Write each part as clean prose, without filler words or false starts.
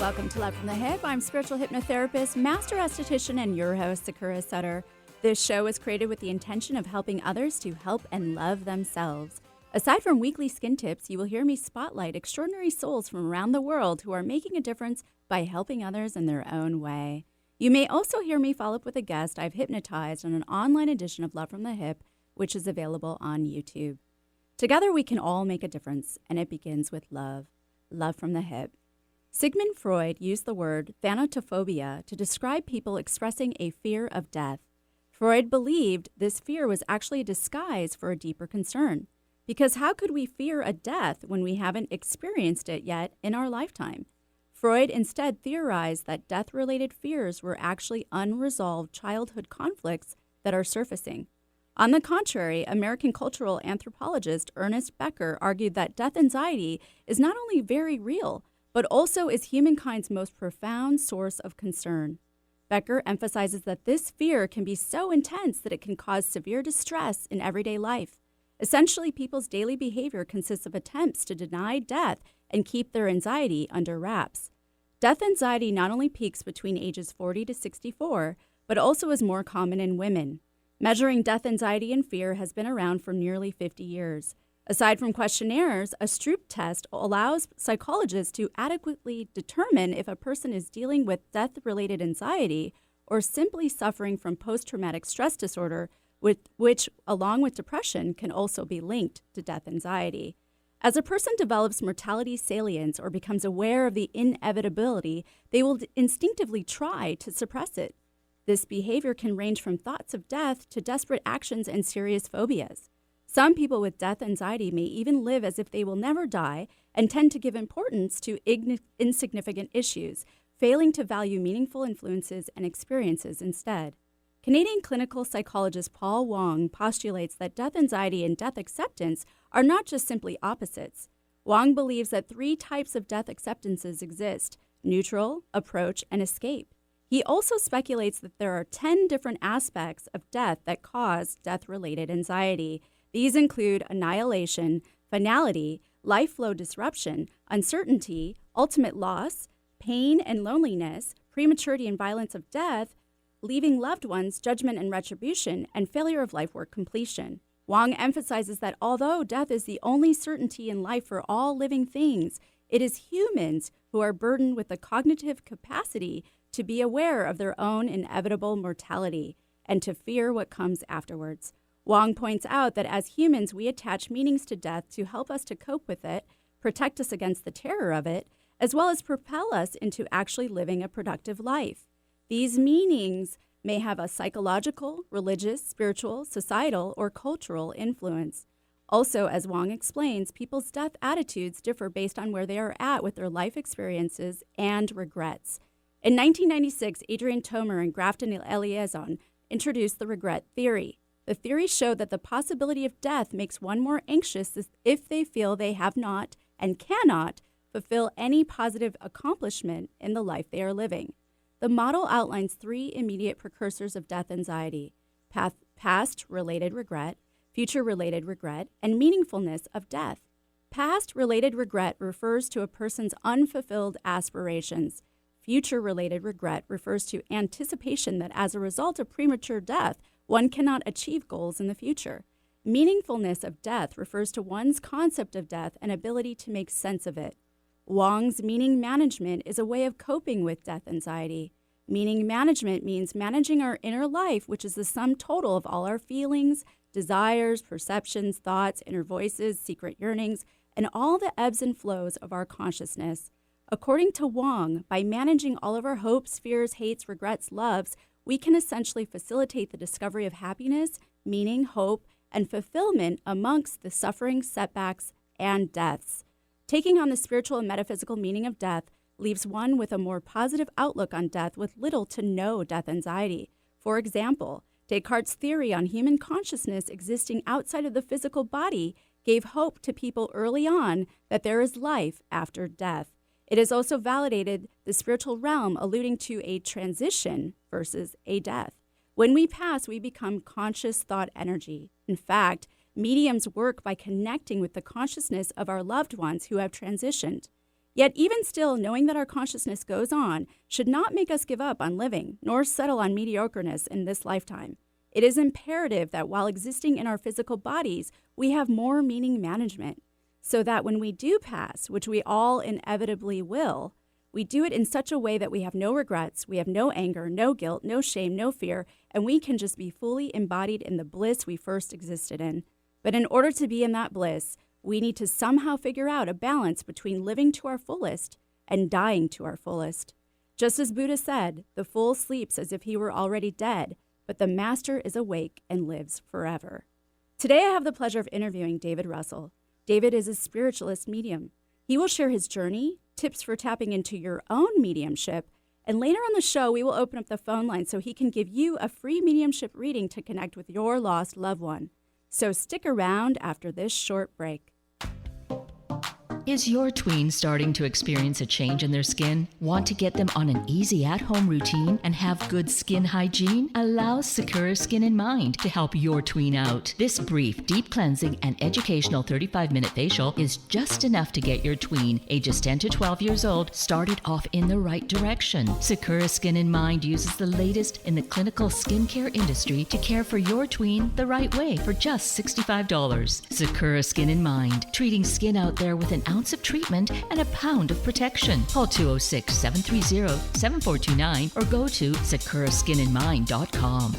Welcome to Love from the Hip. I'm spiritual hypnotherapist, master esthetician, and your host, Sakura Sutter. This show is created with the intention of helping others to help and love themselves. Aside from weekly skin tips, you will hear me spotlight extraordinary souls from around the world who are making a difference by helping others in their own way. You may also hear me follow up with a guest I've hypnotized on an online edition of Love from the Hip, which is available on YouTube. Together we can all make a difference, and it begins with love. Love from the hip. Sigmund Freud used the word thanatophobia to describe people expressing a fear of death. Freud believed this fear was actually a disguise for a deeper concern. Because how could we fear a death when we haven't experienced it yet in our lifetime? Freud instead theorized that death-related fears were actually unresolved childhood conflicts that are surfacing. On the contrary, American cultural anthropologist Ernest Becker argued that death anxiety is not only very real, but also is humankind's most profound source of concern. Becker emphasizes that this fear can be so intense that it can cause severe distress in everyday life. Essentially, people's daily behavior consists of attempts to deny death and keep their anxiety under wraps. Death anxiety not only peaks between ages 40 to 64, but also is more common in women. Measuring death anxiety and fear has been around for nearly 50 years. Aside from questionnaires, a Stroop test allows psychologists to adequately determine if a person is dealing with death-related anxiety or simply suffering from post-traumatic stress disorder, which, along with depression, can also be linked to death anxiety. As a person develops mortality salience or becomes aware of the inevitability, they will instinctively try to suppress it. This behavior can range from thoughts of death to desperate actions and serious phobias. Some people with death anxiety may even live as if they will never die and tend to give importance to insignificant issues, failing to value meaningful influences and experiences instead. Canadian clinical psychologist Paul Wong postulates that death anxiety and death acceptance are not just simply opposites. Wong believes that 3 types of death acceptances exist: neutral, approach, and escape. He also speculates that there are 10 different aspects of death that cause death-related anxiety. These include annihilation, finality, life flow disruption, uncertainty, ultimate loss, pain and loneliness, prematurity and violence of death, leaving loved ones, judgment and retribution, and failure of life work completion. Wong emphasizes that although death is the only certainty in life for all living things, it is humans who are burdened with the cognitive capacity to be aware of their own inevitable mortality and to fear what comes afterwards. Wong points out that as humans, we attach meanings to death to help us to cope with it, protect us against the terror of it, as well as propel us into actually living a productive life. These meanings may have a psychological, religious, spiritual, societal, or cultural influence. Also, as Wong explains, people's death attitudes differ based on where they are at with their life experiences and regrets. In 1996, Adrian Tomer and Grafton Eliazon introduced the regret theory. The theory showed that the possibility of death makes one more anxious if they feel they have not and cannot fulfill any positive accomplishment in the life they are living. The model outlines 3 immediate precursors of death anxiety: past-related regret, future-related regret, and meaningfulness of death. Past-related regret refers to a person's unfulfilled aspirations. Future-related regret refers to anticipation that as a result of premature death, one cannot achieve goals in the future. Meaningfulness of death refers to one's concept of death and ability to make sense of it. Wong's meaning management is a way of coping with death anxiety. Meaning management means managing our inner life, which is the sum total of all our feelings, desires, perceptions, thoughts, inner voices, secret yearnings, and all the ebbs and flows of our consciousness. According to Wong, by managing all of our hopes, fears, hates, regrets, loves, we can essentially facilitate the discovery of happiness, meaning, hope, and fulfillment amongst the suffering, setbacks, and deaths. Taking on the spiritual and metaphysical meaning of death leaves one with a more positive outlook on death with little to no death anxiety. For example, Descartes' theory on human consciousness existing outside of the physical body gave hope to people early on that there is life after death. It has also validated the spiritual realm, alluding to a transition versus a death. When we pass, we become conscious thought energy. In fact, mediums work by connecting with the consciousness of our loved ones who have transitioned. Yet even still, knowing that our consciousness goes on should not make us give up on living, nor settle on mediocreness in this lifetime. It is imperative that while existing in our physical bodies, we have more meaning management, so that when we do pass, which we all inevitably will, we do it in such a way that we have no regrets, we have no anger, no guilt, no shame, no fear, and we can just be fully embodied in the bliss we first existed in. But in order to be in that bliss, we need to somehow figure out a balance between living to our fullest and dying to our fullest. Just as Buddha said, the fool sleeps as if he were already dead, but the master is awake and lives forever. Today I have the pleasure of interviewing David Russell. David is a spiritualist medium. He will share his journey, tips for tapping into your own mediumship, and later on the show, we will open up the phone line so he can give you a free mediumship reading to connect with your lost loved one. So stick around after this short break. Is your tween starting to experience a change in their skin? Want to get them on an easy at-home routine and have good skin hygiene? Allow Sakura Skin in Mind to help your tween out. This brief, deep cleansing and educational 35-minute facial is just enough to get your tween, ages 10 to 12 years old, started off in the right direction. Sakura Skin in Mind uses the latest in the clinical skincare industry to care for your tween the right way for just $65. Sakura Skin in Mind, treating skin out there with an ounce of treatment and a pound of protection. Call 206-730-7429 or go to sakuraskininmind.com.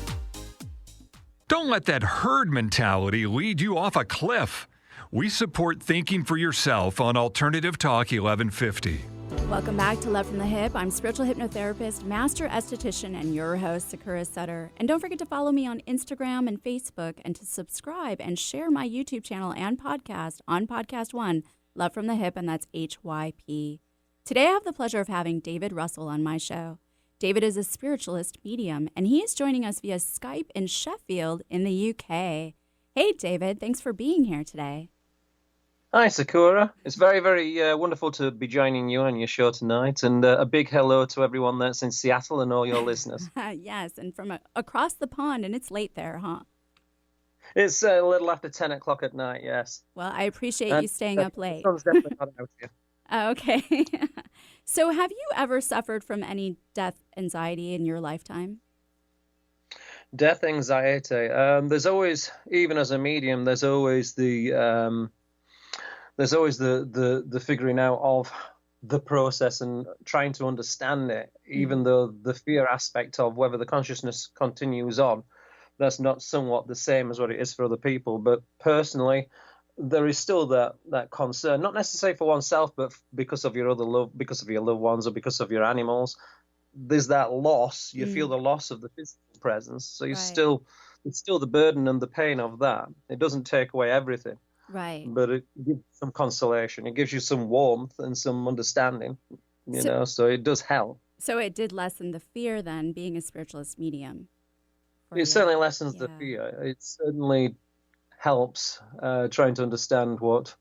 Don't let that herd mentality lead you off a cliff. We support thinking for yourself on Alternative Talk 1150. Welcome back to Love from the Hip. I'm spiritual hypnotherapist, master esthetician, and your host, Sakura Sutter. And don't forget to follow me on Instagram and Facebook, and to subscribe and share my YouTube channel and podcast on Podcast One, Love from the Hip, and that's HYP. Today I have the pleasure of having David Russell on my show. David is a spiritualist medium, and he is joining us via Skype in Sheffield in the UK. Hey, David, thanks for being here today. Hi, Sakura. It's very, very wonderful to be joining you on your show tonight. And a big hello to everyone that's in Seattle and all your listeners. Yes, and from across the pond, and it's late there, huh? It's a little after 10 o'clock at night, yes. Well, I appreciate you staying up late. The sun's definitely not out here. Okay. So have you ever suffered from any death anxiety in your lifetime? Death anxiety. There's always, even as a medium, there's always the figuring out of the process and trying to understand it, even though the fear aspect of whether the consciousness continues on, that's not somewhat the same as what it is for other people. But personally, there is still that concern, not necessarily for oneself, but because of your because of your loved ones or because of your animals. There's that loss. You feel the loss of the physical presence. So it's still the burden and the pain of that. It doesn't take away everything. Right. But it gives some consolation. It gives you some warmth and some understanding, so it does help. So it did lessen the fear then, being a spiritualist medium. It certainly lessens the fear. It certainly helps trying to understand what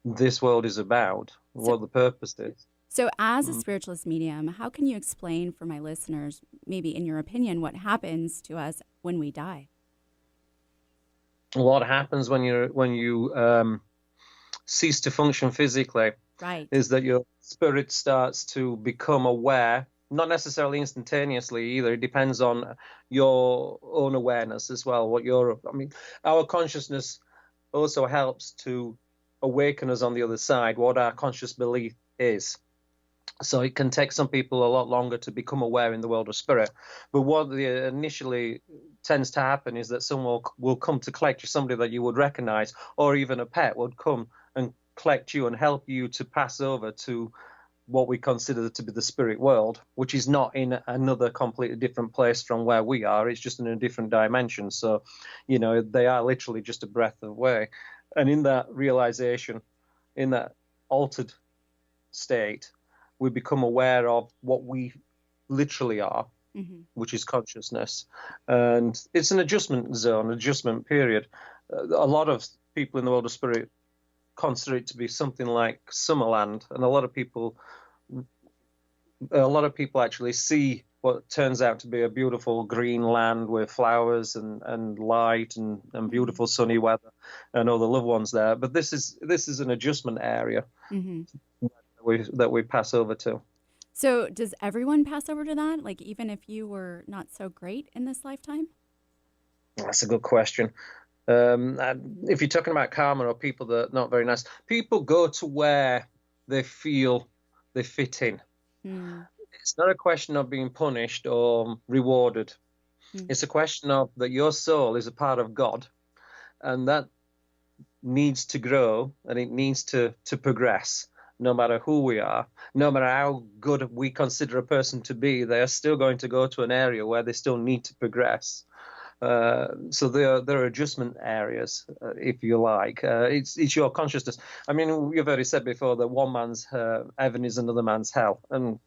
this world is about, what the purpose is. So as a spiritualist medium, how can you explain for my listeners, maybe in your opinion, what happens to us when we die? What happens when you cease to function physically is that your spirit starts to become aware, not necessarily instantaneously either. It depends on your own awareness as well. Our consciousness also helps to awaken us on the other side, what our conscious belief is. So it can take some people a lot longer to become aware in the world of spirit. But what initially tends to happen is that someone will come to collect you, somebody that you would recognize, or even a pet would come and collect you and help you to pass over to what we consider to be the spirit world, which is not in another completely different place from where we are. It's just in a different dimension. So, they are literally just a breath away. And in that realization, in that altered state, we become aware of what we literally are, which is consciousness. And it's an adjustment zone, adjustment period. A lot of people in the world of spirit consider it to be something like Summerland. And a lot of people actually see what turns out to be a beautiful green land with flowers and light and beautiful sunny weather and all the loved ones there. But this is an adjustment area. that we pass over to. So does everyone pass over to that? Like even if you were not so great in this lifetime? That's a good question. If you're talking about karma or people that are not very nice, people go to where they feel they fit in. It's not a question of being punished or rewarded. It's a question of that your soul is a part of God, and that needs to grow and it needs to progress. No matter who we are, no matter how good we consider a person to be, they are still going to go to an area where they still need to progress. So there are adjustment areas, if you like. It's your consciousness. I mean, you've already said before that one man's heaven is another man's hell, and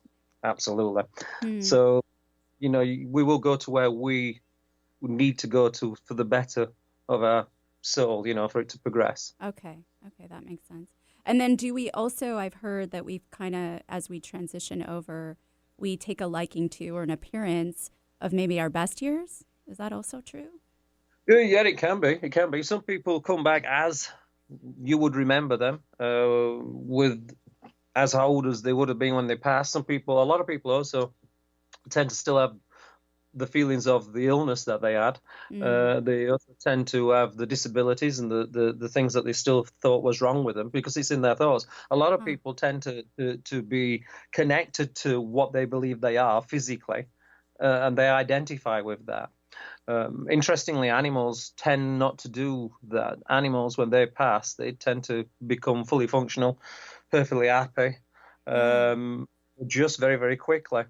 absolutely. So, we will go to where we need to go to for the better of our soul, for it to progress. Okay, that makes sense. And then do we also, I've heard that we've kind of, as we transition over, we take a liking to or an appearance of maybe our best years? Is that also true? Yeah, it can be. It can be. Some people come back as you would remember them, with as old as they would have been when they passed. A lot of people also tend to still have the feelings of the illness that they had. They also tend to have the disabilities and the things that they still thought was wrong with them because it's in their thoughts. A lot of people tend to be connected to what they believe they are physically, and they identify with that. Interestingly, animals tend not to do that. Animals, when they pass, they tend to become fully functional, perfectly happy, just very, very quickly.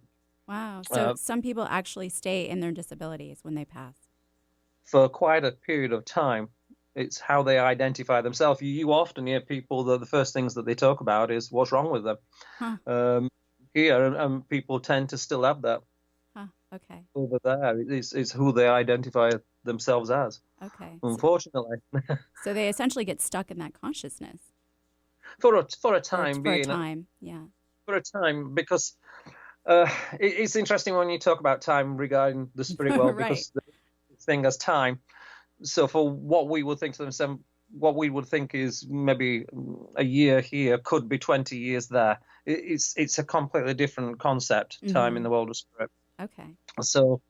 Wow. So some people actually stay in their disabilities when they pass. For quite a period of time. It's how they identify themselves. You often hear people that the first things that they talk about is what's wrong with them. Here, and people tend to still have that. Okay. Over there, it's who they identify themselves as. Okay. Unfortunately. So they essentially get stuck in that consciousness. For a time being. For a time, yeah. For a time, because it's interesting when you talk about time regarding the spirit world, right. because the thing as time. So for what we would think to themselves, what we would think is maybe a year here could be 20 years there. It's a completely different concept, time in the world of spirit. Okay. So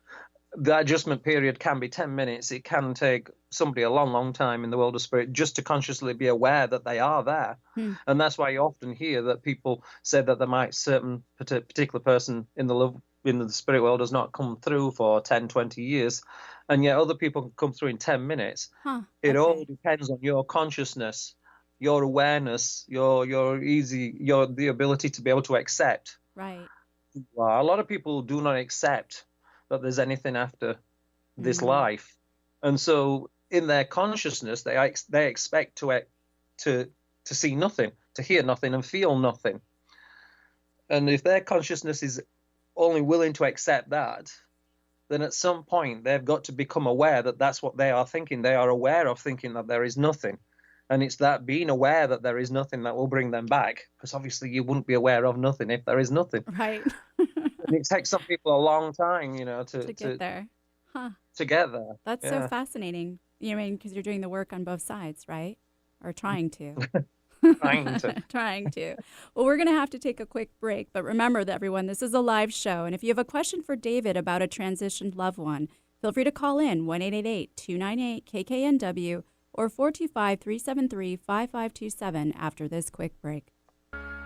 the adjustment period can be 10 minutes. It can take somebody a long, long time in the world of spirit just to consciously be aware that they are there. And that's why you often hear that people say that there might certain particular person in the spirit world has not come through for 10, 20 years. And yet other people can come through in 10 minutes. It all depends on your consciousness, your awareness, the ability to be able to accept. Right. Well, a lot of people do not accept that there's anything after this life, and so in their consciousness, they expect to see nothing, to hear nothing, and feel nothing. And if their consciousness is only willing to accept that, then at some point they've got to become aware that that's what they are thinking. They are aware of thinking that there is nothing. And it's that being aware that there is nothing that will bring them back. Because obviously you wouldn't be aware of nothing if there is nothing. Right. And it takes some people a long time, to get there. To get there. That's so fascinating. Because you're doing the work on both sides, right? Or trying to. Trying to. Well, we're going to have to take a quick break. But remember, that everyone, this is a live show. And if you have a question for David about a transitioned loved one, feel free to call in 1-888-298-KKNW or 425-373-5527 after this quick break.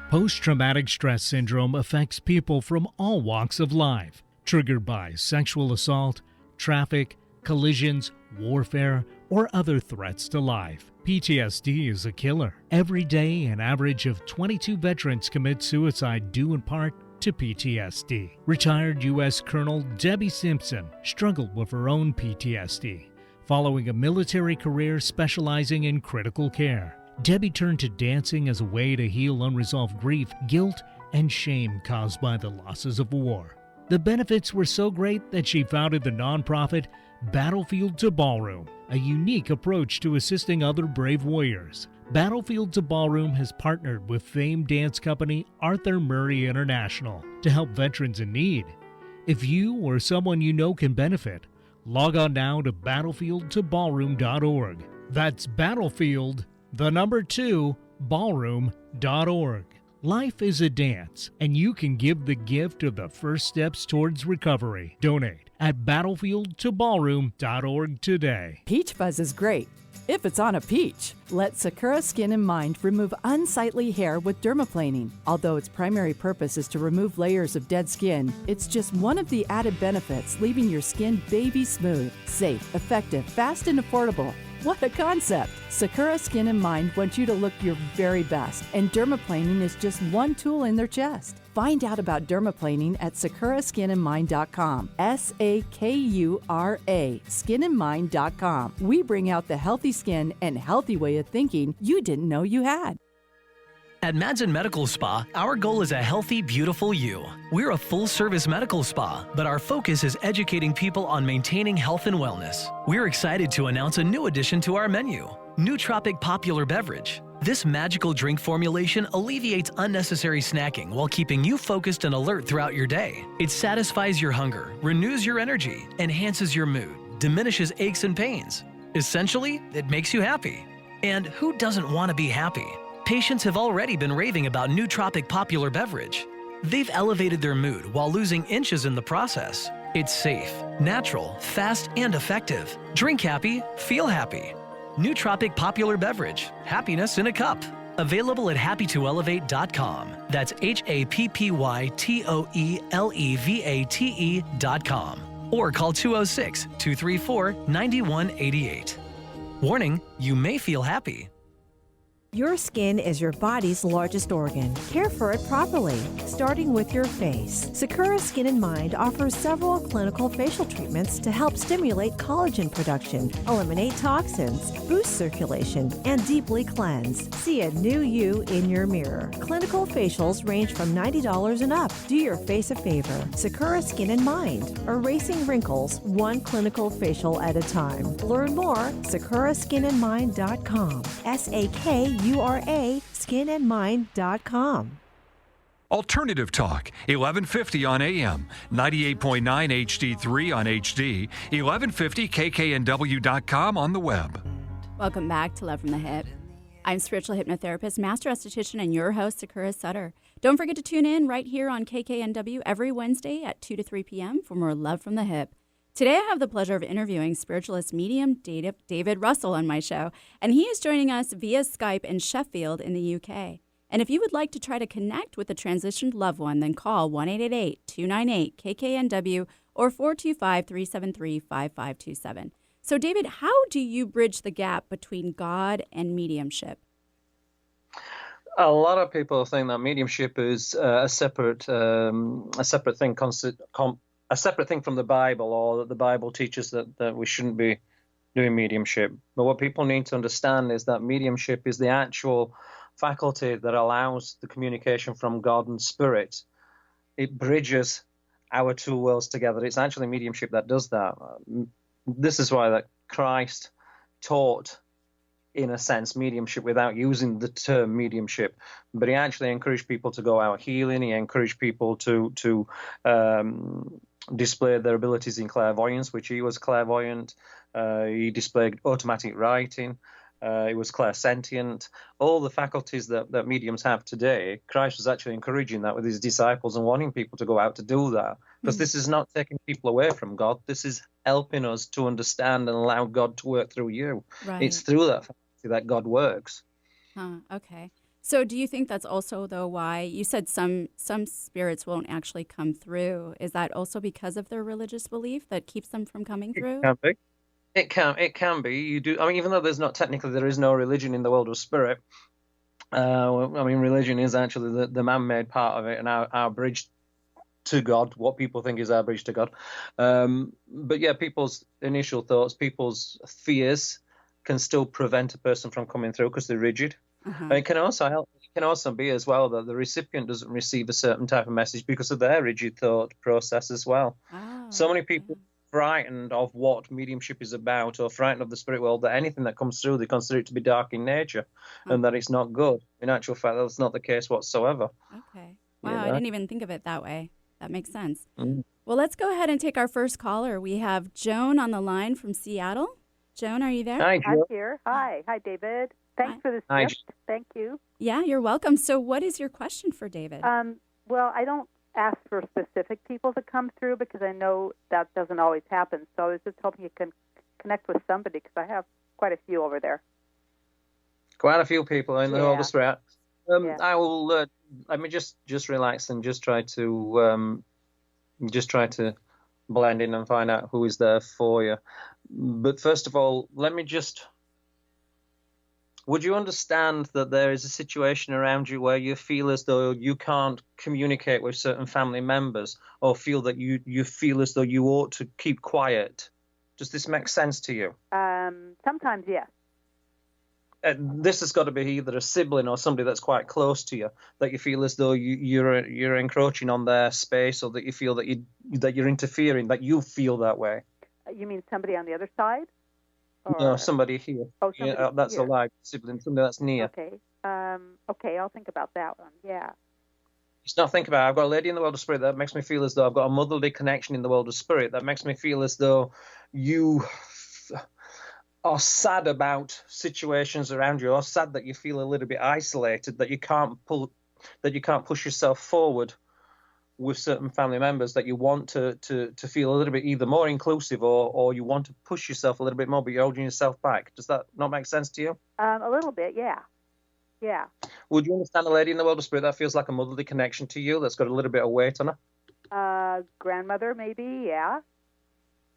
Post-traumatic stress syndrome affects people from all walks of life, triggered by sexual assault, traffic, collisions, warfare, or other threats to life. PTSD is a killer. Every day, an average of 22 veterans commit suicide due in part to PTSD. Retired U.S. Colonel Debbie Simpson struggled with her own PTSD. Following a military career specializing in critical care, Debbie turned to dancing as a way to heal unresolved grief, guilt, and shame caused by the losses of war. The benefits were so great that she founded the nonprofit Battlefield to Ballroom, a unique approach to assisting other brave warriors. Battlefield to Ballroom has partnered with famed dance company Arthur Murray International to help veterans in need. If you or someone you know can benefit, log on now to battlefieldtoballroom.org. That's Battlefield, 2, ballroom.org. Life is a dance, and you can give the gift of the first steps towards recovery. Donate at battlefieldtoballroom.org today. Peach fuzz is great if it's on a peach. Let Sakura Skin and Mind remove unsightly hair with dermaplaning. Although its primary purpose is to remove layers of dead skin, it's just one of the added benefits, leaving your skin baby smooth, safe, effective, fast, and affordable. What a concept! Sakura Skin and Mind wants you to look your very best, and dermaplaning is just one tool in their chest. Find out about dermaplaning at sakuraskinandmind.com. SAKURA, skinandmind.com. We bring out the healthy skin and healthy way of thinking you didn't know you had. At Madsen Medical Spa, our goal is a healthy, beautiful you. We're a full-service medical spa, but our focus is educating people on maintaining health and wellness. We're excited to announce a new addition to our menu, Nootropic Popular Beverage. This magical drink formulation alleviates unnecessary snacking while keeping you focused and alert throughout your day. It satisfies your hunger, renews your energy, enhances your mood, diminishes aches and pains. Essentially, it makes you happy. And who doesn't want to be happy? Patients have already been raving about Nootropic Popular Beverage. They've elevated their mood while losing inches in the process. It's safe, natural, fast, and effective. Drink happy, feel happy. Nootropic Popular Beverage. Happiness in a cup. Available at happytoelevate.com. That's HAPPYTOELEVATE.com. Or call 206-234-9188. Warning, you may feel happy. Your skin is your body's largest organ. Care for it properly, starting with your face. Sakura Skin and Mind offers several clinical facial treatments to help stimulate collagen production, eliminate toxins, boost circulation, and deeply cleanse. See a new you in your mirror. Clinical facials range from $90 and up. Do your face a favor. Sakura Skin and Mind, erasing wrinkles one clinical facial at a time. Learn more, sakuraskinandmind.com. SAKURA, skinandmind.com. Alternative Talk, 1150 on AM, 98.9 HD3 on HD, 1150kknw.com on the web. Welcome back to Love from the Hip. I'm spiritual hypnotherapist, master esthetician, and your host, Sakura Sutter. Don't forget to tune in right here on KKNW every Wednesday at 2 to 3 p.m. for more Love from the Hip. Today, I have the pleasure of interviewing spiritualist medium David Russell on my show, and he is joining us via Skype in Sheffield in the UK. And if you would like to try to connect with a transitioned loved one, then call 1-888-298-KKNW or 425-373-5527. So, David, how do you bridge the gap between God and mediumship? A lot of people think that mediumship is a separate thing, a separate thing from the Bible, or that the Bible teaches that we shouldn't be doing mediumship. But what people need to understand is that mediumship is the actual faculty that allows the communication from God and Spirit. It bridges our two worlds together. It's actually mediumship that does that. This is why that Christ taught, in a sense, mediumship without using the term mediumship. But he actually encouraged people to go out healing. He encouraged people to display their abilities in clairvoyance, which he was clairvoyant. He displayed automatic writing. He was clairsentient. All the faculties that mediums have today, Christ was actually encouraging that with his disciples and wanting people to go out to do that. Because this is not taking people away from God. This is helping us to understand and allow God to work through you. Right. It's through that faculty that God works. Okay. So do you think that's also, though, why you said some spirits won't actually come through? Is that also because of their religious belief that keeps them from coming through? It can be. You do. I mean, even though there is no religion in the world of spirit. Religion is actually the man-made part of it, and our bridge to God, what people think is our bridge to God. But yeah, people's initial thoughts, people's fears can still prevent a person from coming through because they're rigid. Uh-huh. It can also help. It can also be as well that the recipient doesn't receive a certain type of message because of their rigid thought process as well. So many people are frightened of what mediumship is about, or frightened of the spirit world, that anything that comes through, they consider it to be dark in nature, and that it's not good. In actual fact, that's not the case whatsoever. Okay. Wow, I didn't even think of it that way. That makes sense. Well, let's go ahead and take our first caller. We have Joan on the line from Seattle. Joan, are you there? Hi, Joan. I'm here. Hi, David. Thanks for this gift. Thank you. Yeah, you're welcome. So what is your question for David? Well, I don't ask for specific people to come through because I know that doesn't always happen. So I was just hoping you can connect with somebody because I have quite a few over there. Quite a few people in the World of Spirit. I will. Let me just relax and just try to blend in and find out who is there for you. But first of all, let me just. Would you understand that there is a situation around you where you feel as though you can't communicate with certain family members, or feel that you feel as though you ought to keep quiet? Does this make sense to you? Sometimes, yes. This has got to be either a sibling or somebody that's quite close to you, that you feel as though you're encroaching on their space, or that you feel that you're interfering, that you feel that way. You mean somebody on the other side? Or... No, somebody here. Oh, somebody that's here. A live sibling, somebody that's near. Okay. Okay, I'll think about that one. Yeah. Just not think about it. I've got a lady in the world of spirit that makes me feel as though I've got a motherly connection in the world of spirit that makes me feel as though you are sad about situations around you, or sad that you feel a little bit isolated, that you can't push yourself forward with certain family members, that you want to feel a little bit either more inclusive or you want to push yourself a little bit more, but you're holding yourself back. Does that not make sense to you? A little bit, yeah. Yeah. Would you understand a lady in the world of spirit that feels like a motherly connection to you, that's got a little bit of weight on her? Grandmother, maybe, yeah.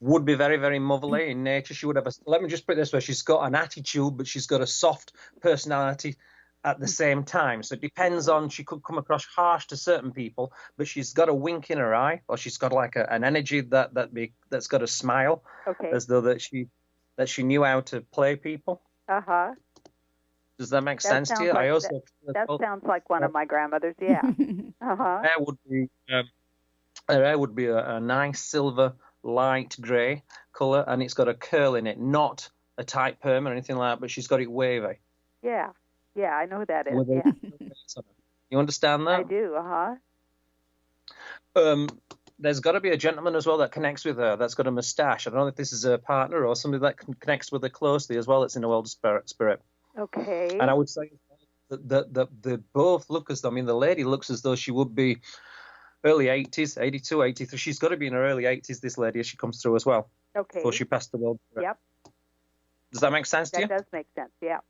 Would be very, very motherly in nature. She would have let me just put it this way, she's got an attitude, but she's got a soft personality at the same time. So it depends on, she could come across harsh to certain people, but she's got a wink in her eye, or she's got like an energy that's got a smile, as though that she knew how to play people. Uh-huh. Does that make sense to you? Like, that sounds like one of my grandmothers, yeah. Uh-huh. Her hair would be a nice silver light grey colour, and it's got a curl in it, not a tight perm or anything like that, but she's got it wavy. Yeah, I know who that is, yeah. You understand that? I do, There's got to be a gentleman as well that connects with her, that's got a moustache. I don't know if this is a partner or somebody that connects with her closely as well, that's in the world of spirit. Okay. And I would say that they both look as though, I mean, the lady looks as though she would be early 80s, 82, 83. She's got to be in her early 80s, this lady, as she comes through as well. Okay. Before she passed the world. Yep. Does that make sense to you? That does make sense, yeah.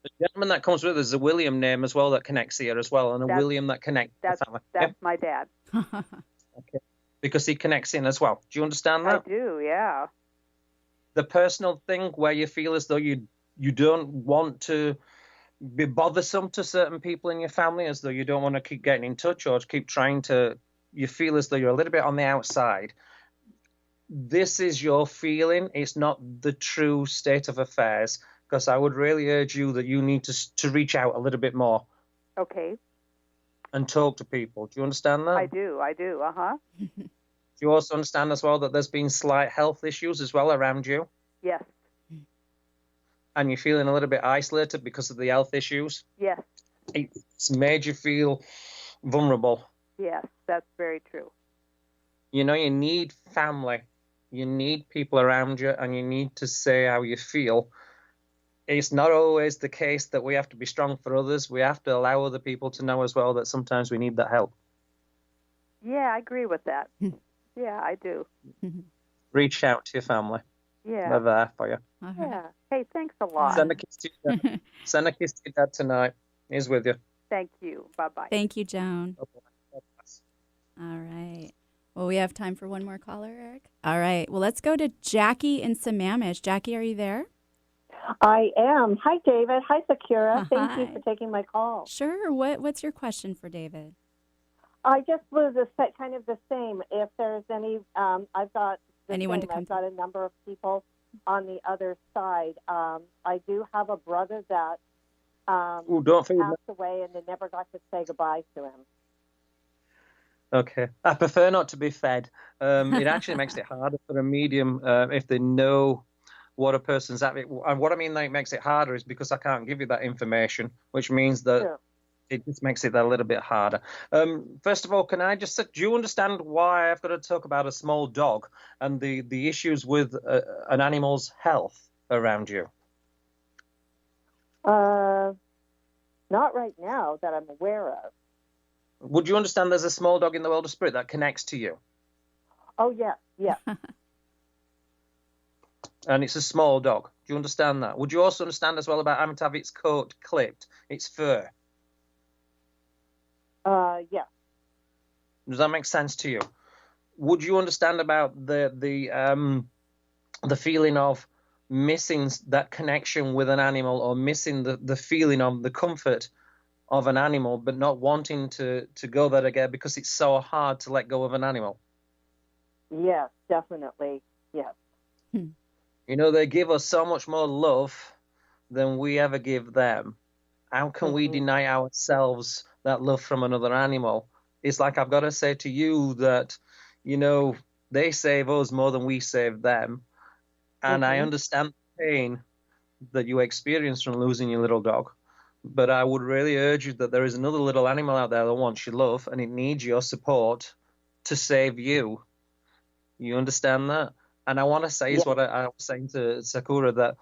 The gentleman that comes with us is a William name as well that connects here as well, and a William that connects the family. That's my dad. Okay. Because he connects in as well. Do you understand that? I do, yeah. The personal thing where you feel as though you don't want to be bothersome to certain people in your family, as though you don't want to keep getting in touch or keep trying to, you feel as though you're a little bit on the outside. This is your feeling. It's not the true state of affairs, because I would really urge you that you need to reach out a little bit more. Okay. And talk to people. Do you understand that? I do, uh-huh. Do you also understand as well that there's been slight health issues as well around you? Yes. And you're feeling a little bit isolated because of the health issues? Yes. It's made you feel vulnerable. Yes, that's very true. You know, you need family. You need people around you, and you need to say how you feel. It's not always the case that we have to be strong for others. We have to allow other people to know as well that sometimes we need that help. Yeah, I agree with that. Yeah, I do. Reach out to your family. Yeah. They're there for you. Yeah. Hey, thanks a lot. Send a kiss to your dad. Send a kiss to your dad tonight. He's with you. Thank you. Bye-bye. Thank you, Joan. All right. Well, we have time for one more caller, Eric. All right. Well, let's go to Jackie in Sammamish. Jackie, are you there? I am. Hi, David. Hi, Sakura. Thank you for taking my call. Sure. What's your question for David? I just was kind of the same. If there's any, I've got anyone to come. I've got a number of people on the other side. I do have a brother that passed away, and they never got to say goodbye to him. Okay. I prefer not to be fed. It actually makes it harder for a medium if they know what a person's at. And what I mean that it makes it harder is because I can't give you that information, which means that it just makes it a little bit harder. First of all, can I just say, do you understand why I've got to talk about a small dog and the issues with an animal's health around you? Not right now that I'm aware of. Would you understand there's a small dog in the world of spirit that connects to you? Oh, yeah. And it's a small dog. Do you understand that? Would you also understand as well about having to have its coat clipped, its fur? Yeah. Does that make sense to you? Would you understand about the feeling of missing that connection with an animal, or missing the feeling of the comfort of an animal, but not wanting to go there again because it's so hard to let go of an animal? Yes, definitely. Yes. You know, they give us so much more love than we ever give them. How can we deny ourselves that love from another animal? It's like I've got to say to you that, you know, they save us more than we save them. And I understand the pain that you experience from losing your little dog. But I would really urge you that there is another little animal out there that wants your love, and it needs your support to save you. You understand that? And I want to say is what I was saying to Sakura,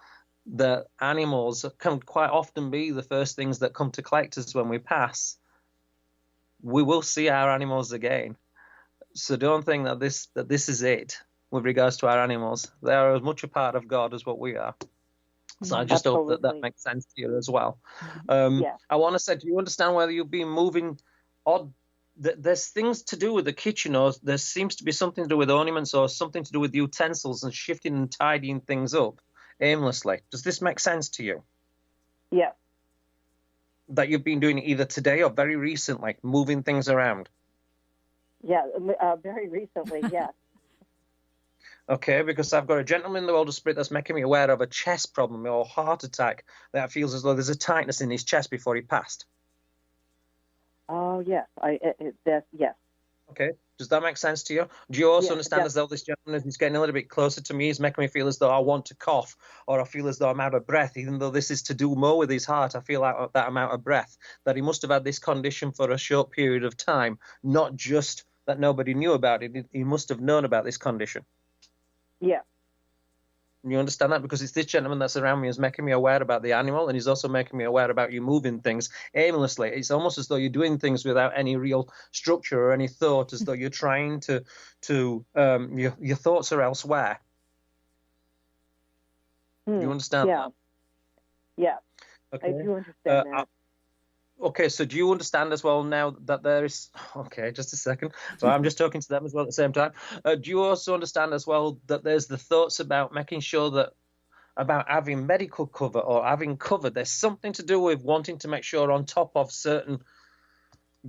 that animals can quite often be the first things that come to collect us when we pass. We will see our animals again. So don't think that this is it with regards to our animals. They are as much a part of God as what we are. So I just hope that makes sense to you as well. I want to say, do you understand whether you've been moving odd? There's things to do with the kitchen, or there seems to be something to do with ornaments, or something to do with utensils and shifting and tidying things up aimlessly. Does this make sense to you? Yeah. That you've been doing either today or very recently, moving things around? Yeah, very recently, yes. Okay, because I've got a gentleman in the world of spirit that's making me aware of a chest problem or heart attack that feels as though there's a tightness in his chest before he passed. Oh, yes. Yes. Okay. Does that make sense to you? Do you also understand as though this gentleman is getting a little bit closer to me? He's making me feel as though I want to cough, or I feel as though I'm out of breath, even though this is to do more with his heart. I feel like that I'm out of breath, that he must have had this condition for a short period of time, not just that nobody knew about it. He must have known about this condition. Yeah. You understand that? Because it's this gentleman that's around me is making me aware about the animal, and he's also making me aware about you moving things aimlessly. It's almost as though you're doing things without any real structure or any thought, as though you're trying to your thoughts are elsewhere. You understand that? Yeah. Okay. I do understand that. Okay, so do you understand as well now that there is... Okay, just a second. So I'm just talking to them as well at the same time. Do you also understand as well that there's the thoughts about making sure that about having medical cover or having cover? There's something to do with wanting to make sure on top of certain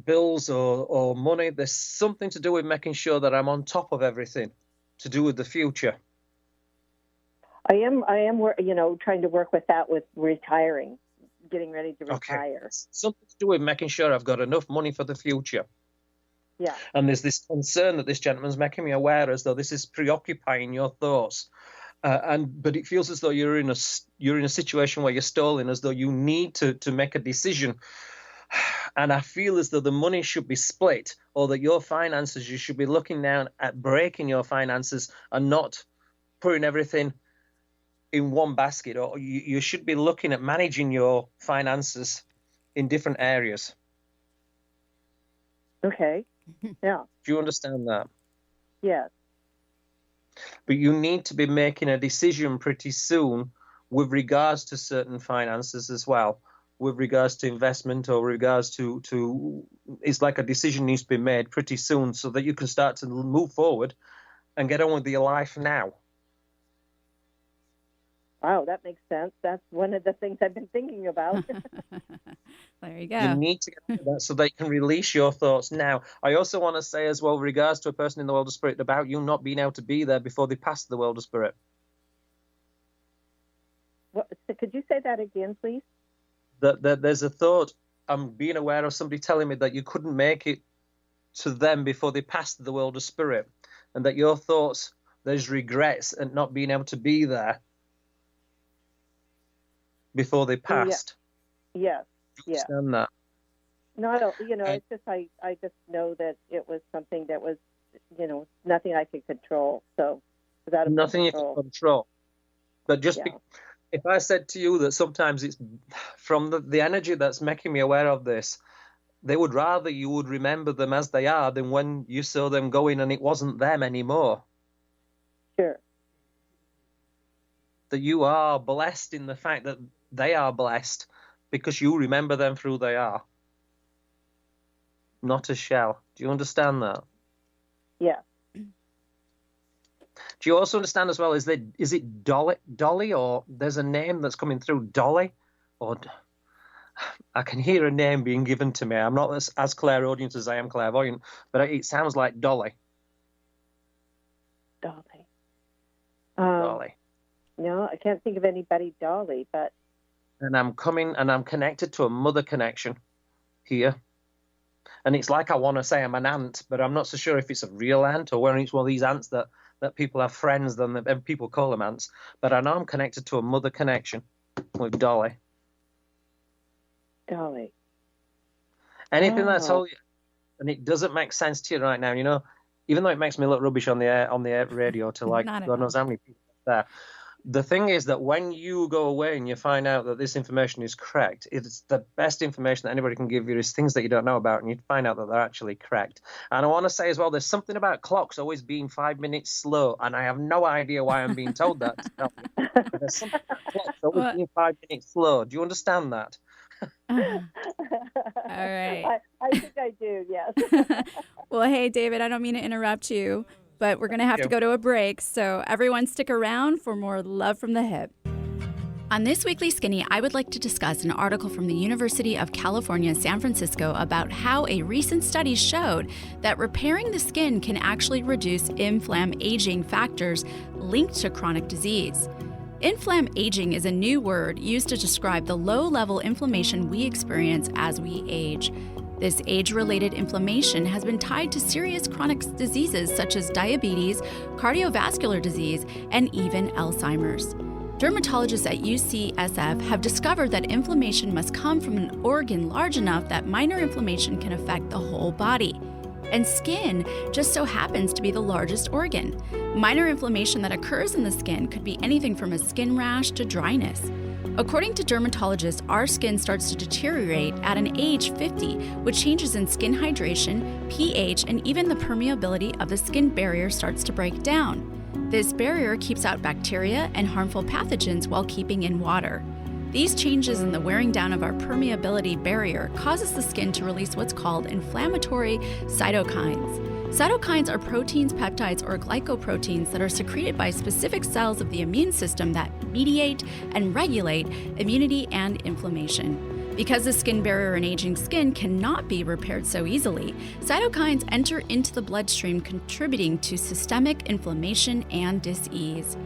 bills or money. There's something to do with making sure that I'm on top of everything to do with the future. I am, trying to work with that with retiring. Getting ready to retire. Okay. Something to do with making sure I've got enough money for the future. Yeah. And there's this concern that this gentleman's making me aware as though this is preoccupying your thoughts. But it feels as though you're in a situation where you're stalling, as though you need to make a decision. And I feel as though the money should be split, or that your finances, you should be looking down at breaking your finances and not putting everything in one basket, or you should be looking at managing your finances in different areas. Okay. Yeah. Do you understand that? Yes. But you need to be making a decision pretty soon with regards to certain finances as well, with regards to investment or regards to it's like a decision needs to be made pretty soon so that you can start to move forward and get on with your life now. Wow, that makes sense. That's one of the things I've been thinking about. There you go. You need to get to that so they can release your thoughts now. I also want to say as well, with regards to a person in the world of spirit, about you not being able to be there before they pass the world of spirit. Could you say that again, please? That there's a thought, I'm being aware of somebody telling me that you couldn't make it to them before they passed the world of spirit, and that your thoughts, there's regrets at not being able to be there before they passed. Yes. Do you understand that? No, I don't. It's just I just know that it was something that was, nothing I could control. So without nothing control. You can control. But just if I said to you that sometimes it's from the energy that's making me aware of this, they would rather you would remember them as they are than when you saw them going and it wasn't them anymore. Sure. That you are blessed in the fact that they are blessed because you remember them for who they are. Not a shell. Do you understand that? Yeah. Do you also understand as well, is it Dolly, or there's a name that's coming through, Dolly? Or I can hear a name being given to me. I'm not as clairaudient as I am clairvoyant, but it sounds like Dolly. Dolly. Dolly. No, I can't think of anybody Dolly, but... And I'm connected to a mother connection here. And it's like I want to say I'm an aunt, but I'm not so sure if it's a real aunt or whether it's one of these aunts that people have friends and people call them aunts. But I know I'm connected to a mother connection with Dolly. Dolly. Anything that I told you, and it doesn't make sense to you right now, even though it makes me look rubbish on the air radio to like God knows how many people are there. The thing is that when you go away and you find out that this information is correct, it's the best information that anybody can give you is things that you don't know about, and you find out that they're actually correct. And I want to say as well, there's something about clocks always being 5 minutes slow, and I have no idea why I'm being told that. But there's something about clocks always being 5 minutes slow. Do you understand that? All right. I think I do, yes. Well, hey, David, I don't mean to interrupt you, but we're going to have to go to a break, so everyone stick around for more Love from the Hip. On this weekly Skinny, I would like to discuss an article from the University of California, San Francisco about how a recent study showed that repairing the skin can actually reduce inflammaging factors linked to chronic disease. Inflammaging is a new word used to describe the low-level inflammation we experience as we age. This age-related inflammation has been tied to serious chronic diseases such as diabetes, cardiovascular disease, and even Alzheimer's. Dermatologists at UCSF have discovered that inflammation must come from an organ large enough that minor inflammation can affect the whole body. And skin just so happens to be the largest organ. Minor inflammation that occurs in the skin could be anything from a skin rash to dryness. According to dermatologists, our skin starts to deteriorate at an age 50, which changes in skin hydration, pH, and even the permeability of the skin barrier starts to break down. This barrier keeps out bacteria and harmful pathogens while keeping in water. These changes in the wearing down of our permeability barrier causes the skin to release what's called inflammatory cytokines. Cytokines are proteins, peptides, or glycoproteins that are secreted by specific cells of the immune system that mediate and regulate immunity and inflammation. Because the skin barrier in aging skin cannot be repaired so easily, cytokines enter into the bloodstream, contributing to systemic inflammation and dis-ease.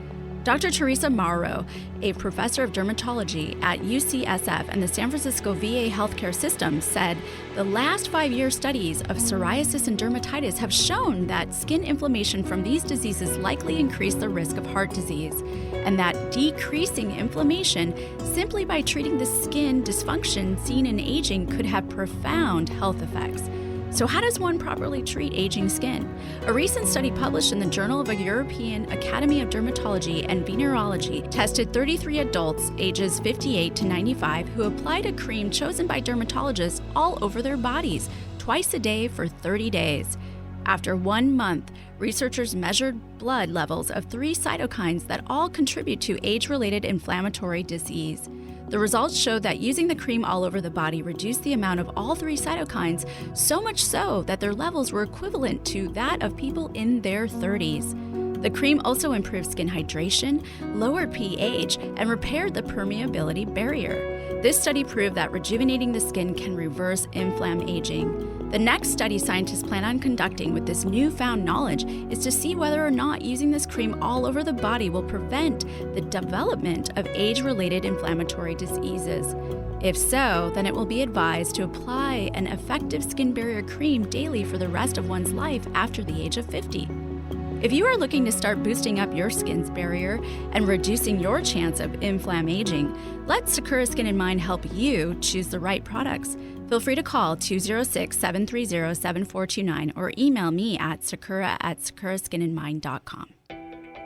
Dr. Teresa Mauro, a professor of dermatology at UCSF and the San Francisco VA healthcare system, said the last 5-year studies of psoriasis and dermatitis have shown that skin inflammation from these diseases likely increase the risk of heart disease, and that decreasing inflammation simply by treating the skin dysfunction seen in aging could have profound health effects. So how does one properly treat aging skin? A recent study published in the Journal of the European Academy of Dermatology and Venereology tested 33 adults ages 58 to 95 who applied a cream chosen by dermatologists all over their bodies twice a day for 30 days. After 1 month, researchers measured blood levels of 3 cytokines that all contribute to age-related inflammatory disease. The results showed that using the cream all over the body reduced the amount of all 3 cytokines, so much so that their levels were equivalent to that of people in their 30s. The cream also improved skin hydration, lowered pH, and repaired the permeability barrier. This study proved that rejuvenating the skin can reverse inflammaging. The next study scientists plan on conducting with this newfound knowledge is to see whether or not using this cream all over the body will prevent the development of age-related inflammatory diseases. If so, then it will be advised to apply an effective skin barrier cream daily for the rest of one's life after the age of 50. If you are looking to start boosting up your skin's barrier and reducing your chance of inflammaging, let Sakura Skin & Mind help you choose the right products. Feel free to call 206-730-7429 or email me at sakura@sakuraskinandmind.com.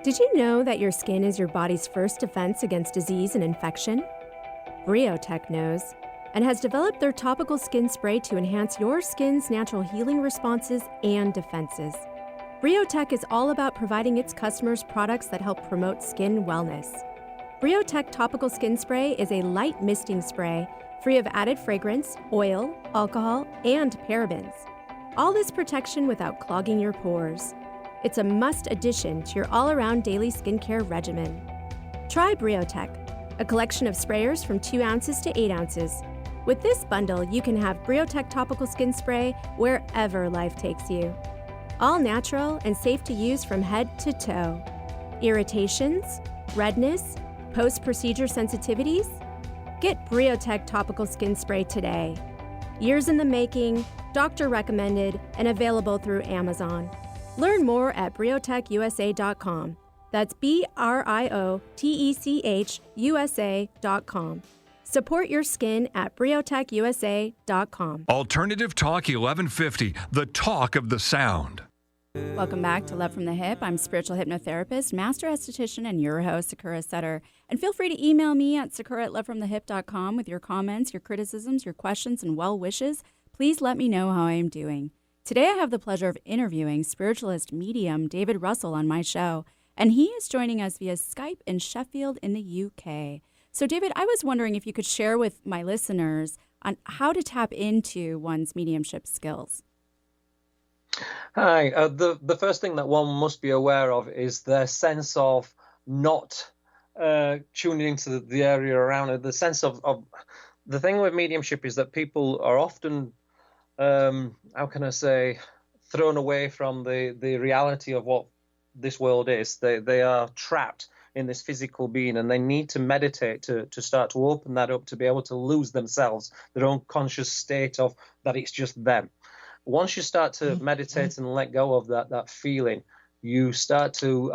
Did you know that your skin is your body's first defense against disease and infection? Briotech knows and has developed their topical skin spray to enhance your skin's natural healing responses and defenses. Briotech is all about providing its customers products that help promote skin wellness. Briotech Topical Skin Spray is a light misting spray free of added fragrance, oil, alcohol, and parabens. All this protection without clogging your pores. It's a must addition to your all-around daily skincare regimen. Try Briotech, a collection of sprayers from 2 ounces to 8 ounces. With this bundle, you can have Briotech Topical Skin Spray wherever life takes you. All natural and safe to use from head to toe. Irritations, redness, post-procedure sensitivities? Get Briotech Topical Skin Spray today. Years in the making, doctor recommended, and available through Amazon. Learn more at briotechusa.com. That's BRIOTECHUSA.com. Support your skin at briotechusa.com. Alternative Talk 1150, the talk of the sound. Welcome back to Love from the Hip. I'm spiritual hypnotherapist, master esthetician, and your host, Sakura Sutter. And feel free to email me at sakura@lovefromthehip.com with your comments, your criticisms, your questions, and well wishes. Please let me know how I am doing. Today I have the pleasure of interviewing spiritualist medium David Russell on my show, and he is joining us via Skype in Sheffield in the UK. So David, I was wondering if you could share with my listeners on how to tap into one's mediumship skills. Hi. The first thing that one must be aware of is their sense of not tuning into the area around it. The sense of the thing with mediumship is that people are often, how can I say, thrown away from the reality of what this world is. They are trapped in this physical being, and they need to meditate to start to open that up, to be able to lose themselves, their own conscious state of that it's just them. Once you start to meditate and let go of that feeling, you start to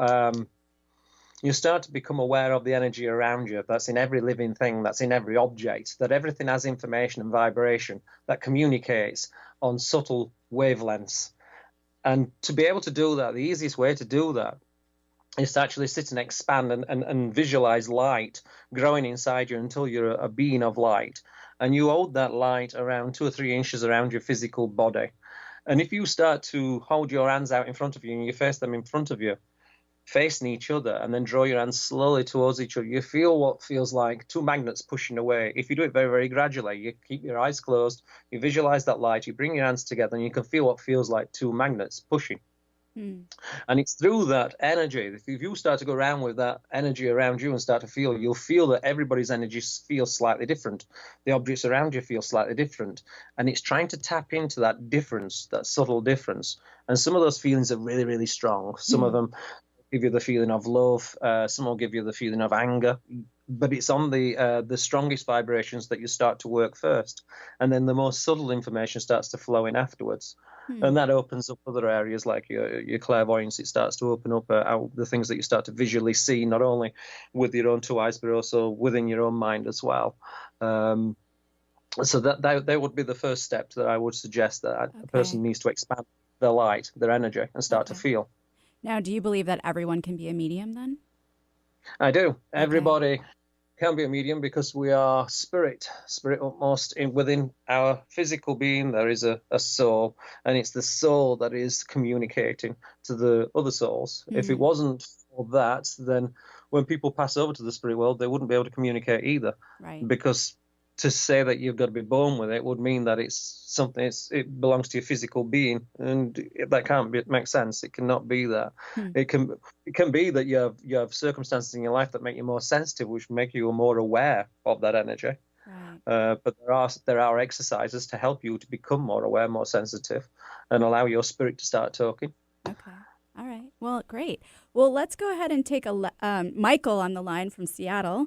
become aware of the energy around you. That's in every living thing, that's in every object, that everything has information and vibration that communicates on subtle wavelengths. And to be able to do that, the easiest way to do that is to actually sit and expand and visualize light growing inside you until you're a being of light. And you hold that light around 2 or 3 inches around your physical body. And if you start to hold your hands out in front of you and you face them in front of you, facing each other, and then draw your hands slowly towards each other, you feel what feels like 2 magnets pushing away. If you do it very, very gradually, you keep your eyes closed, you visualize that light, you bring your hands together, and you can feel what feels like 2 magnets pushing. And it's through that energy, if you start to go around with that energy around you and start to feel, you'll feel that everybody's energy feels slightly different. The objects around you feel slightly different. And it's trying to tap into that difference, that subtle difference. And some of those feelings are really, really strong. Some of them give you the feeling of love. Some will give you the feeling of anger. But it's on the strongest vibrations that you start to work first. And then the most subtle information starts to flow in afterwards. And that opens up other areas like your clairvoyance. It starts to open up the things that you start to visually see, not only with your own 2 eyes, but also within your own mind as well. So that would be the first step that I would suggest, that a person needs to expand their light, their energy, and start to feel. Now, do you believe that everyone can be a medium then? I do. Everybody can be a medium because we are spirit utmost. Within our physical being there is a soul, and it's the soul that is communicating to the other souls. If it wasn't for that, then when people pass over to the spirit world, they wouldn't be able to communicate either. Right. Because to say that you've got to be born with it would mean that it's something, it belongs to your physical being, and that can't make sense. It cannot be that. It can be that you have circumstances in your life that make you more sensitive, which make you more aware of that energy. Right. But there are exercises to help you to become more aware, more sensitive, and allow your spirit to start talking. Okay. All right. Well, great. Well, let's go ahead and take Michael on the line from Seattle.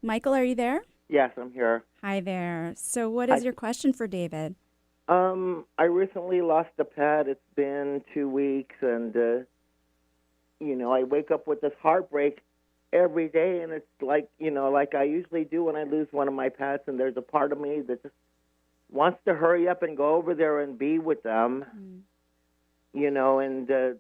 Michael, are you there? Yes, I'm here. Hi there. So what is your question for David? I recently lost a pet. It's been 2 weeks, and, I wake up with this heartbreak every day, and it's like, like I usually do when I lose one of my pets, and there's a part of me that just wants to hurry up and go over there and be with them, and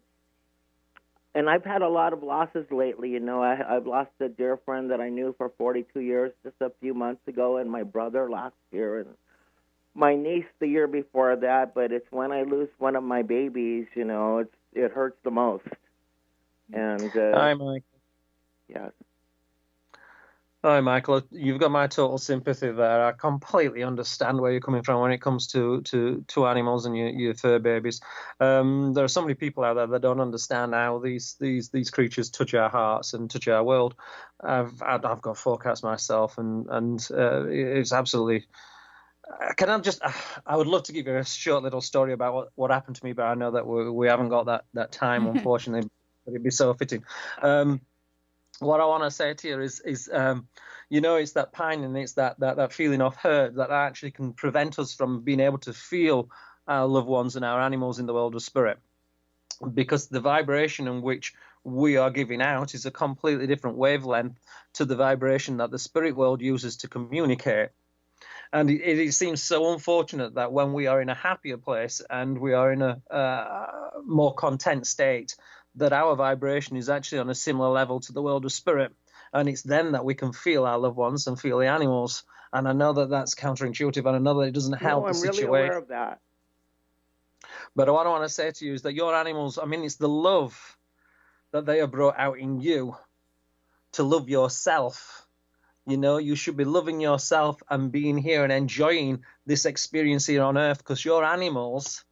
And I've had a lot of losses lately. You know, I've lost a dear friend that I knew for 42 years just a few months ago, and my brother last year, and my niece the year before that. But it's when I lose one of my babies, you know, it hurts the most. And hi, Mike. Yes. Hi, Michael. You've got my total sympathy there. I completely understand where you're coming from when it comes to animals and your fur babies. There are so many people out there that don't understand how these creatures touch our hearts and touch our world. I've got 4 cats myself, and it's absolutely. I would love to give you a short little story about what happened to me, but I know that we haven't got that time, unfortunately. But it'd be so fitting. What I want to say to you is you know, it's that pain and it's that feeling of hurt that actually can prevent us from being able to feel our loved ones and our animals in the world of spirit, because the vibration in which we are giving out is a completely different wavelength to the vibration that the spirit world uses to communicate. And it seems so unfortunate that when we are in a happier place and we are in a more content state, that our vibration is actually on a similar level to the world of spirit. And it's then that we can feel our loved ones and feel the animals. And I know that that's counterintuitive, and I know that it doesn't help the situation. I'm really aware of that. But what I want to say to you is that your animals, I mean, it's the love that they have brought out in you to love yourself. You know, you should be loving yourself and being here and enjoying this experience here on earth, because your animals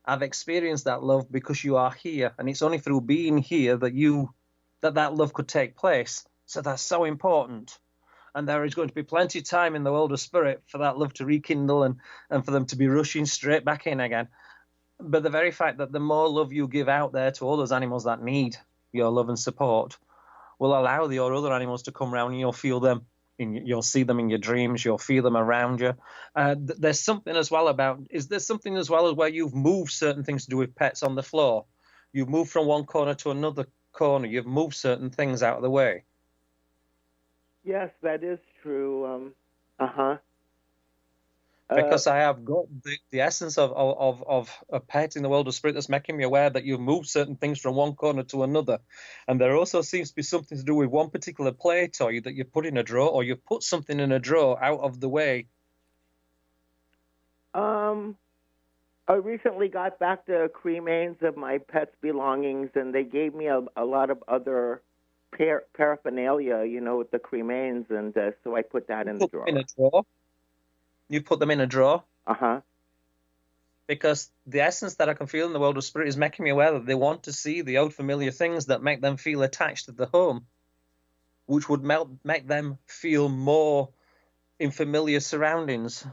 have experienced that love because you are here, and it's only through being here that love could take place. So that's so important, and there is going to be plenty of time in the world of spirit for that love to rekindle and for them to be rushing straight back in again. But the very fact that the more love you give out there to all those animals that need your love and support will allow your other animals to come around, and you'll feel them. You'll see them in your dreams. You'll feel them around you. There's something as well is there something as well as where you've moved certain things to do with pets on the floor? You've moved from one corner to another corner. You've moved certain things out of the way. Yes, that is true. Because I have got the essence of a pet in the world of spirit that's making me aware that you've moved certain things from one corner to another. And there also seems to be something to do with one particular play toy that you put in a drawer, or you put something in a drawer out of the way. I recently got back the cremains of my pet's belongings, and they gave me a lot of other paraphernalia, you know, with the cremains, and so I put that in the drawer. In a drawer? You put them in a drawer? Uh-huh. Because the essence that I can feel in the world of spirit is making me aware that they want to see the old familiar things that make them feel attached to the home, which would make them feel more in familiar surroundings.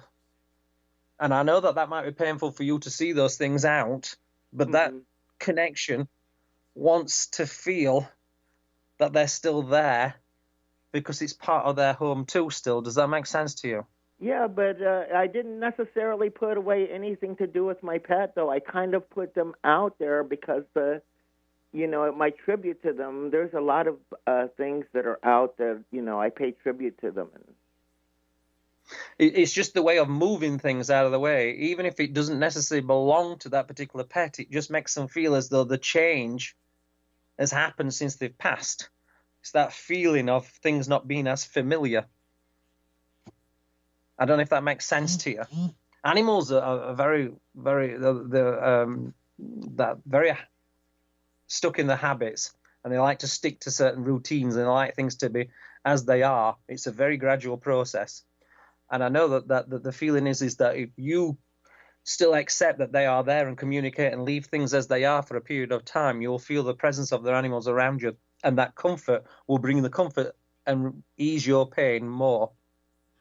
And I know that might be painful for you to see those things out, but that connection wants to feel that they're still there because it's part of their home too still. Does that make sense to you? Yeah, but I didn't necessarily put away anything to do with my pet, though. I kind of put them out there because, you know, my tribute to them, there's a lot of things that are out there, you know, I pay tribute to them. It's just the way of moving things out of the way. Even if it doesn't necessarily belong to that particular pet, it just makes them feel as though the change has happened since they've passed. It's that feeling of things not being as familiar. I don't know if that makes sense to you. Animals are very, very, very stuck in their habits, and they like to stick to certain routines, and they like things to be as they are. It's a very gradual process. And I know that the feeling is that if you still accept that they are there and communicate and leave things as they are for a period of time, you'll feel the presence of their animals around you, and that comfort will bring the comfort and ease your pain more.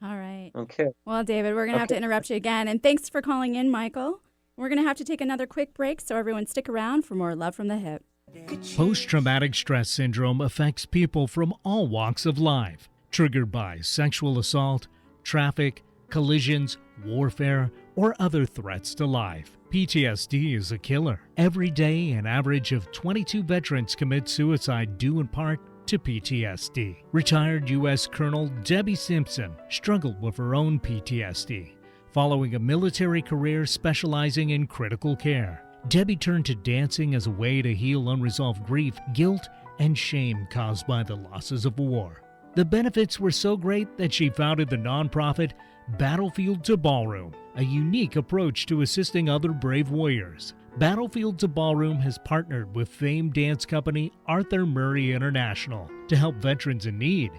All right. Okay. Well, David, we're going to have to interrupt you again. And thanks for calling in, Michael. We're going to have to take another quick break, so everyone stick around for more Love from the Hip. Post-traumatic stress syndrome affects people from all walks of life, triggered by sexual assault, traffic, collisions, warfare, or other threats to life. PTSD is a killer. Every day, an average of 22 veterans commit suicide due in part to PTSD. Retired U.S. Colonel Debbie Simpson struggled with her own PTSD following a military career specializing in critical care. Debbie turned to dancing as a way to heal unresolved grief, guilt, and shame caused by the losses of war. The benefits were so great that she founded the nonprofit Battlefield to Ballroom, a unique approach to assisting other brave warriors. Battlefield to Ballroom has partnered with famed dance company Arthur Murray International to help veterans in need.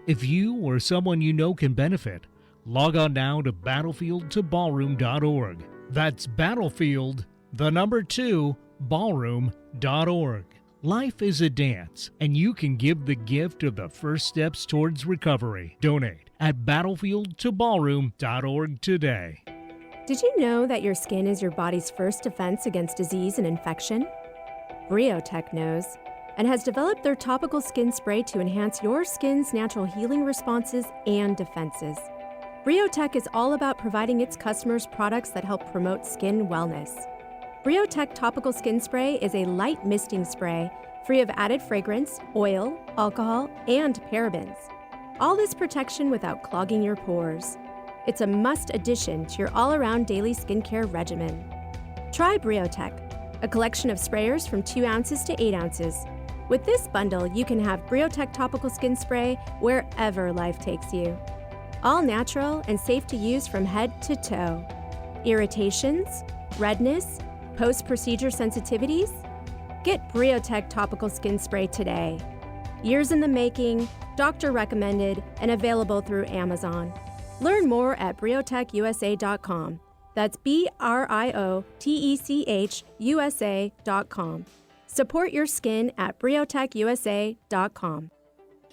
If you or someone you know can benefit, log on now to battlefieldtoballroom.org. That's Battlefield, the number 2, ballroom.org. Life is a dance, and you can give the gift of the first steps towards recovery. Donate at battlefieldtoballroom.org today. Did you know that your skin is your body's first defense against disease and infection? Briotech knows and has developed their topical skin spray to enhance your skin's natural healing responses and defenses. Briotech is all about providing its customers products that help promote skin wellness. Briotech Topical Skin Spray is a light misting spray free of added fragrance, oil, alcohol, and parabens. All this protection without clogging your pores. It's a must addition to your all-around daily skincare regimen. Try Briotech, a collection of sprayers from 2 ounces to 8 ounces. With this bundle, you can have Briotech Topical Skin Spray wherever life takes you. All natural and safe to use from head to toe. Irritations, redness, post-procedure sensitivities? Get Briotech Topical Skin Spray today. Years in the making, doctor recommended, and available through Amazon. Learn more at briotechusa.com. That's BRIOTECHUSA.com. Support your skin at briotechusa.com.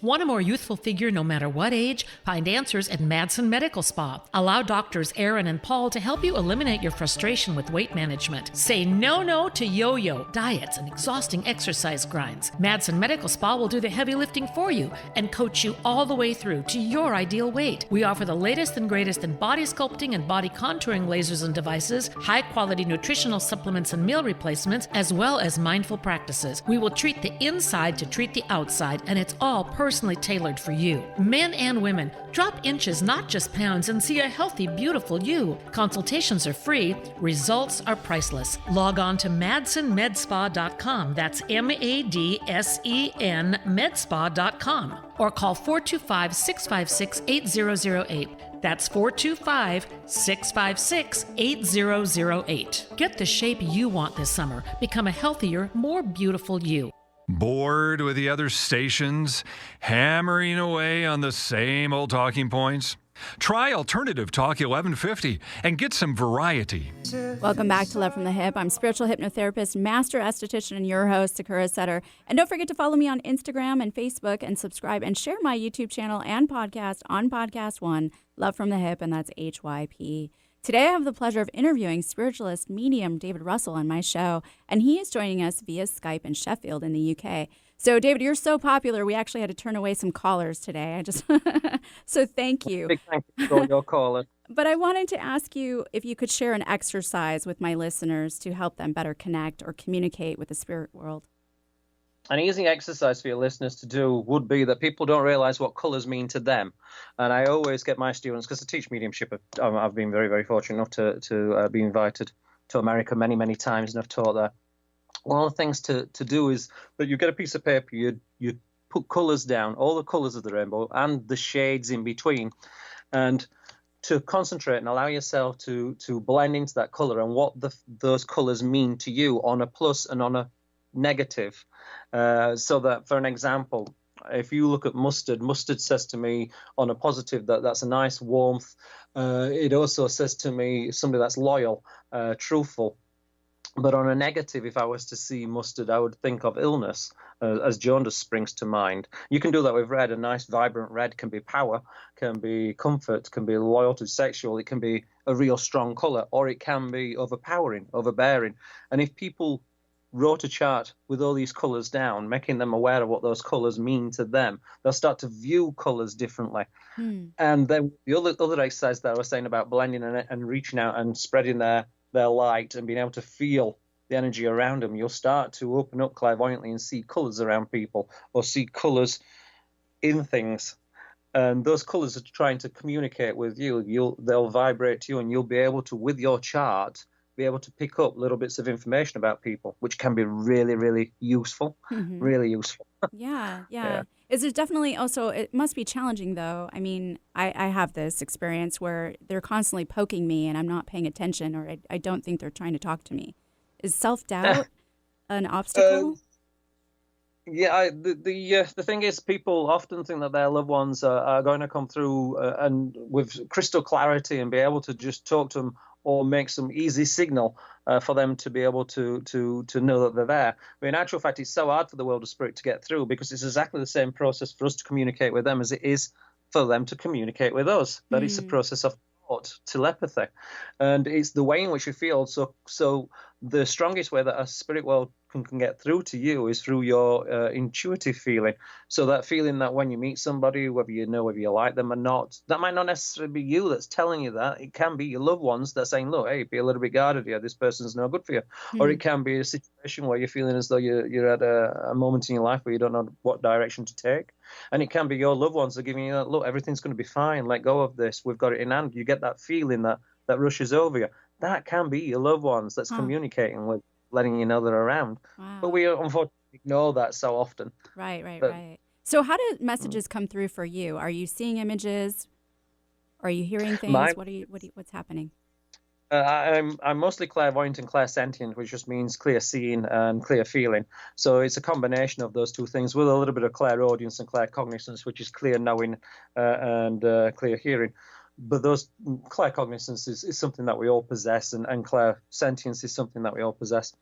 Want a more youthful figure no matter what age? Find answers at Madsen Medical Spa. Allow doctors Aaron and Paul to help you eliminate your frustration with weight management. Say no to yo-yo, diets, and exhausting exercise grinds. Madsen Medical Spa will do the heavy lifting for you and coach you all the way through to your ideal weight. We offer the latest and greatest in body sculpting and body contouring lasers and devices, high-quality nutritional supplements and meal replacements, as well as mindful practices. We will treat the inside to treat the outside, and it's all personally tailored for you. Men and women, drop inches, not just pounds, and see a healthy, beautiful you. Consultations are free. Results are priceless. Log on to MadsenMedspa.com. That's MADSEN Medspa.com. Or call 425-656-8008. That's 425-656-8008. Get the shape you want this summer. Become a healthier, more beautiful you. Bored with the other stations, hammering away on the same old talking points? Try Alternative Talk 1150 and get some variety. Welcome back to Love from the Hip. I'm spiritual hypnotherapist, master esthetician, and your host, Sakura Sutter. And don't forget to follow me on Instagram and Facebook and subscribe and share my YouTube channel and podcast on Podcast One, Love from the Hip, and that's HYP. Today, I have the pleasure of interviewing spiritualist medium David Russell on my show, and he is joining us via Skype in Sheffield in the UK. So, David, you're so popular, we actually had to turn away some callers today. So thank you. Big thank you for your caller. But I wanted to ask you if you could share an exercise with my listeners to help them better connect or communicate with the spirit world. An easy exercise for your listeners to do would be that people don't realize what colors mean to them. And I always get my students, because I teach mediumship, I've been very, very fortunate enough to be invited to America many, many times, and I've taught there. One of the things to do is that you get a piece of paper, you put colors down, all the colors of the rainbow and the shades in between, and to concentrate and allow yourself to blend into that color and what those colors mean to you on a plus and on a negative. So that, for an example, if you look at mustard says to me on a positive that's a nice warmth. It also says to me somebody that's loyal, truthful. But on a negative, if I was to see mustard, I would think of illness, as jaundice springs to mind. You can do that with red. A nice, vibrant red can be power, can be comfort, can be loyalty, sexual. It can be a real strong color, or it can be overpowering, overbearing. And if people wrote a chart with all these colors down, making them aware of what those colors mean to them, they'll start to view colors differently. And then the other exercise that I was saying about blending and reaching out and spreading their light and being able to feel the energy around them, you'll start to open up clairvoyantly and see colors around people or see colors in things. And those colors are trying to communicate with you. They'll vibrate to you, and you'll be able to, with your chart, be able to pick up little bits of information about people, which can be really, really useful, really useful. Yeah. Is it definitely also, it must be challenging though. I mean, I have this experience where they're constantly poking me and I'm not paying attention, or I don't think they're trying to talk to me. Is self-doubt an obstacle? The thing is, people often think that their loved ones are going to come through and with crystal clarity and be able to just talk to them or make some easy signal for them to be able to know that they're there. But in actual fact, it's so hard for the world of spirit to get through, because it's exactly the same process for us to communicate with them as it is for them to communicate with us. That is a process of thought, telepathy, and it's the way in which you feel. So the strongest way that a spirit world can get through to you is through your intuitive feeling. So that feeling that when you meet somebody, whether you know whether you like them or not, that might not necessarily be you that's telling you that. It can be your loved ones that's saying, look, hey, be a little bit guarded here. This person's no good for you. Or it can be a situation where you're feeling as though you're at a moment in your life where you don't know what direction to take. And it can be your loved ones that are giving you that, look, everything's going to be fine. Let go of this. We've got it in hand. You get that feeling that rushes over you. That can be your loved ones that's communicating with, letting you know they're around. Wow. But we unfortunately ignore that so often. Right. So how do messages come through for you? Are you seeing images? Are you hearing things? What's happening? I'm mostly clairvoyant and clairsentient, which just means clear seeing and clear feeling. So it's a combination of those two things with a little bit of clairaudience and claircognizance, which is clear knowing and clear hearing. But those claircognizance is something that we all possess, and clairsentience is something that we all possess.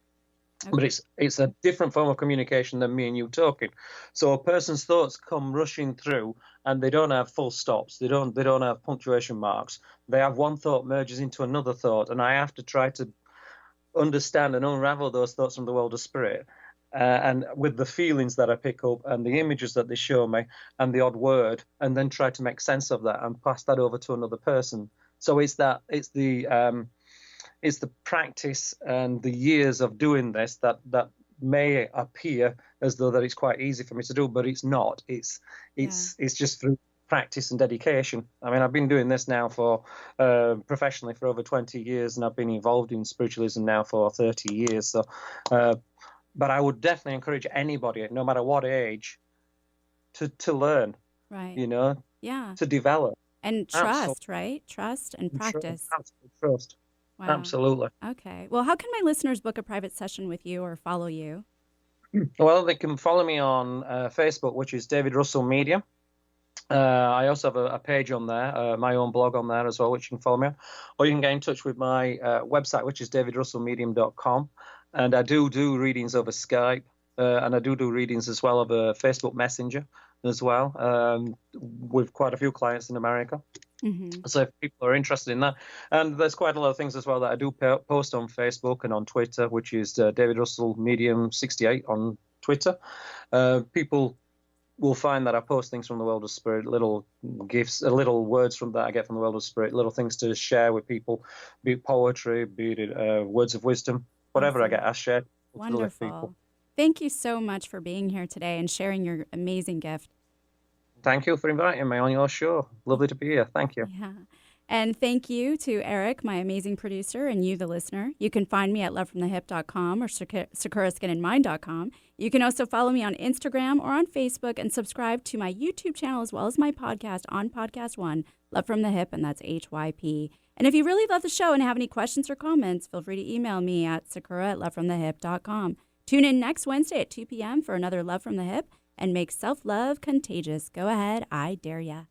Okay. But it's a different form of communication than me and you talking. So a person's thoughts come rushing through, and they don't have full stops. They don't have punctuation marks. They have one thought merges into another thought, and I have to try to understand and unravel those thoughts from the world of spirit. And with the feelings that I pick up and the images that they show me and the odd word, and then try to make sense of that and pass that over to another person. So it's the practice and the years of doing this that may appear as though that it's quite easy for me to do, but it's not. It's just through practice and dedication. I mean, I've been doing this now for professionally for over 20 years, and I've been involved in spiritualism now for 30 years. So. But I would definitely encourage anybody, no matter what age, to learn, right? To develop. And trust, right? Trust and practice. Trust. Wow. Absolutely. Okay. Well, how can my listeners book a private session with you or follow you? Well, they can follow me on Facebook, which is David Russell Media. I also have a page on there, my own blog on there as well, which you can follow me on. Or you can get in touch with my website, which is davidrussellmedium.com. And I do readings over Skype, and I do readings as well over Facebook Messenger as well, with quite a few clients in America. Mm-hmm. So if people are interested in that. And there's quite a lot of things as well that I do post on Facebook and on Twitter, which is David Russell Medium 68 on Twitter. People will find that I post things from the world of spirit, little gifts, little words from that I get from the world of spirit, little things to share with people, be it poetry, be it words of wisdom. Whatever I get asked, share. Wonderful. Thank you so much for being here today and sharing your amazing gift. Thank you for inviting me on your show. Lovely to be here. Thank you. Yeah. And thank you to Eric, my amazing producer, and you, the listener. You can find me at lovefromthehip.com or sakuraskinandmind.com. You can also follow me on Instagram or on Facebook and subscribe to my YouTube channel as well as my podcast on Podcast One, Love from the Hip, and that's HYP. And if you really love the show and have any questions or comments, feel free to email me at sakura@lovefromthehip.com. Tune in next Wednesday at 2 p.m. for another Love from the Hip, and make self-love contagious. Go ahead, I dare ya.